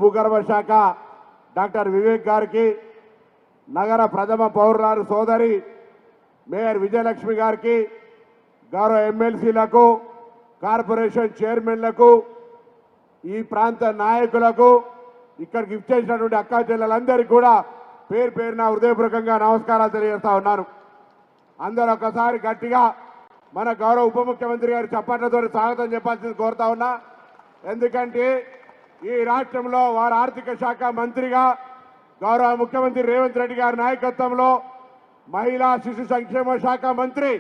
భూగర్భ శాఖ డాక్టర్ వివేక్ గారికి, నగర ప్రథమ పౌరురాలు సోదరి మేయర్ విజయలక్ష్మి గారికి, గౌరవ ఎమ్మెల్సీలకు, కార్పొరేషన్ చైర్మన్లకు, ఈ ప్రాంత నాయకులకు, ఇక్కడికి ఇచ్చేసినటువంటి అక్కా చెల్లెలందరికీ కూడా పేరు పేరున హృదయపూర్వకంగా నమస్కారాలు తెలియజేస్తా ఉన్నాను. అందరూ ఒకసారి గట్టిగా మన గౌరవ ఉప ముఖ్యమంత్రి గారి చప్పట్లతో స్వాగతం చెప్పాల్సింది కోరుతా ఉన్నా. ఎందుకంటే ఈ రాష్ట్రంలో వారు ఆర్థిక శాఖ మంత్రిగా గౌరవ ముఖ్యమంత్రి రేవంత్ రెడ్డి గారి నాయకత్వంలో మహిళా శిశు సంక్షేమ శాఖ మంత్రి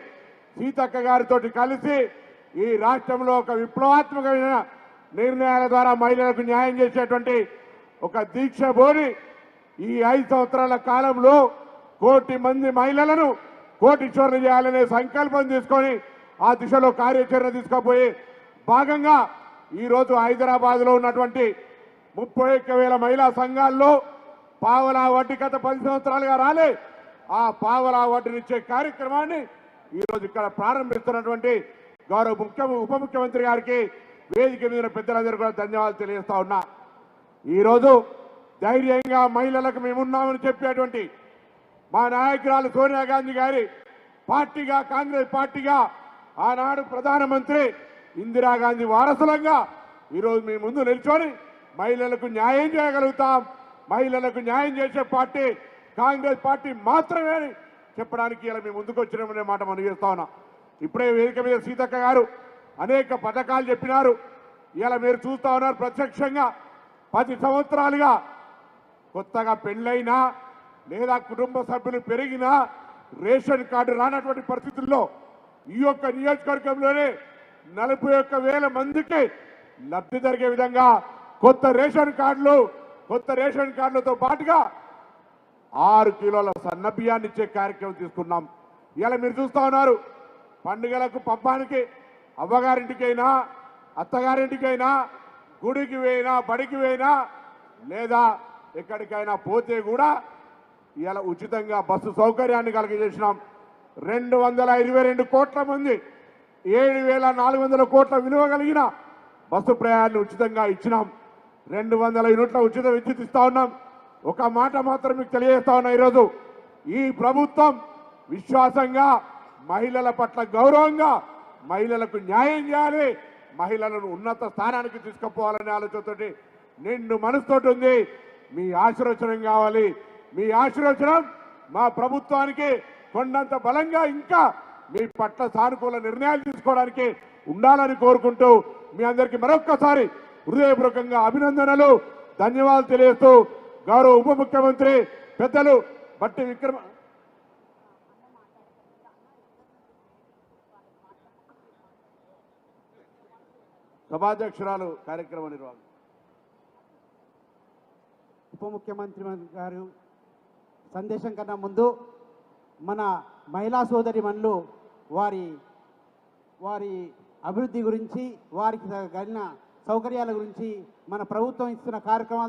సీతక్క గారితో కలిసి ఈ రాష్ట్రంలో ఒక విప్లవాత్మకమైన నిర్ణయాల ద్వారా మహిళలకు న్యాయం చేసేటువంటి ఒక దీక్ష బోని ఈ 5 సంవత్సరాల కాలంలో 1 కోటి మంది మహిళలను కోటీశ్వరులు చేయాలనే సంకల్పం తీసుకొని ఆ దిశలో కార్యాచరణ తీసుకుపోయి భాగంగా ఈరోజు హైదరాబాద్లో ఉన్నటువంటి 31,000 మహిళా సంఘాల్లో పావలా వడ్డీ గత 10 సంవత్సరాలుగా రాలే ఆ పావలా వడ్డీనిచ్చే కార్యక్రమాన్ని ఈరోజు ఇక్కడ ప్రారంభిస్తున్నటువంటి గౌరవ ఉప ముఖ్యమంత్రి గారికి వేదిక మీద పెద్దలందరూ కూడా ధన్యవాదాలు తెలియజేస్తా ఉన్నా. ఈరోజు ధైర్యంగా మహిళలకు మేమున్నామని చెప్పేటువంటి మా నాయకురాలు సోనియా గాంధీ గారి పార్టీగా, కాంగ్రెస్ పార్టీగా ఆనాడు ప్రధానమంత్రి ఇందిరాగాంధీ వారసులంగా ఈరోజు మీ ముందు నిల్చొని మహిళలకు న్యాయం చేయగలుగుతాం. మహిళలకు న్యాయం చేసే పార్టీ కాంగ్రెస్ పార్టీ మాత్రమే అని చెప్పడానికి ఇలా మీ ముందుకు వచ్చినామనే మాట మనం చేస్తా ఉన్నాం. ఇప్పుడే వేదిక మీద సీతక్క గారు అనేక పథకాలు చెప్పినారు. ఇలా మీరు చూస్తా ఉన్నారు ప్రత్యక్షంగా 10 సంవత్సరాలుగా కొత్తగా పెళ్ళైనా లేదా కుటుంబ సభ్యులు పెరిగినా రేషన్ కార్డు రానటువంటి పరిస్థితుల్లో ఈ యొక్క నియోజకవర్గంలోనే 41,000 మందికి లబ్ధి జరిగే విధంగా కొత్త రేషన్ కార్డులతో పాటుగా 6 కిలోల సన్న బియ్యాన్ని ఇచ్చే కార్యక్రమం తీసుకున్నాం. ఇలా మీరు చూస్తా ఉన్నారు పండుగలకు పబ్బానికి అవ్వగారింటికైనా అత్తగారింటికైనా గుడికి పోయినా బడికి పోయినా లేదా ఎక్కడికైనా పోతే కూడా ఇలా ఉచితంగా బస్సు సౌకర్యాన్ని కలిగజేసినాం. 222 కోట్ల మంది 7,400 కోట్ల విలువ కలిగిన బస్సు ప్రయాణాన్ని ఉచితంగా ఇచ్చినాం. 200 యూనిట్ల ఉచిత విద్యుత్ ఇస్తా ఉన్నాం. ఒక మాట మాత్రం మీకు తెలియజేస్తా ఉన్నా, ఈరోజు ఈ ప్రభుత్వం విశ్వాసంగా మహిళల పట్ల గౌరవంగా మహిళలకు న్యాయం చేయాలి, మహిళలను ఉన్నత స్థానానికి తీసుకుపోవాలనే ఆలోచనతోటి నిండు మనసుతోటి ఉంది. మీ ఆశీర్వచనం కావాలి. మీ ఆశీర్వచనం మా ప్రభుత్వానికి కొండంత బలంగా ఇంకా మీ పట్ల సానుకూల నిర్ణయాలు తీసుకోవడానికి ఉండాలని కోరుకుంటూ మీ అందరికీ మరొక్కసారి హృదయపూర్వకంగా అభినందనలు, ధన్యవాదాలు తెలియజేస్తూ గౌరవ ఉప ముఖ్యమంత్రి పెద్దలు బట్టి విక్రమ సభాధ్యక్షురాలు కార్యక్రమ నిర్వహణ ఉప ముఖ్యమంత్రి గారు సందేశం కన్నా ముందు మన మహిళా సోదరిమణులు వారి అభివృద్ధి గురించి, వారికి కలిగిన సౌకర్యాల గురించి, మన ప్రభుత్వం ఇస్తున్న కార్యక్రమాలు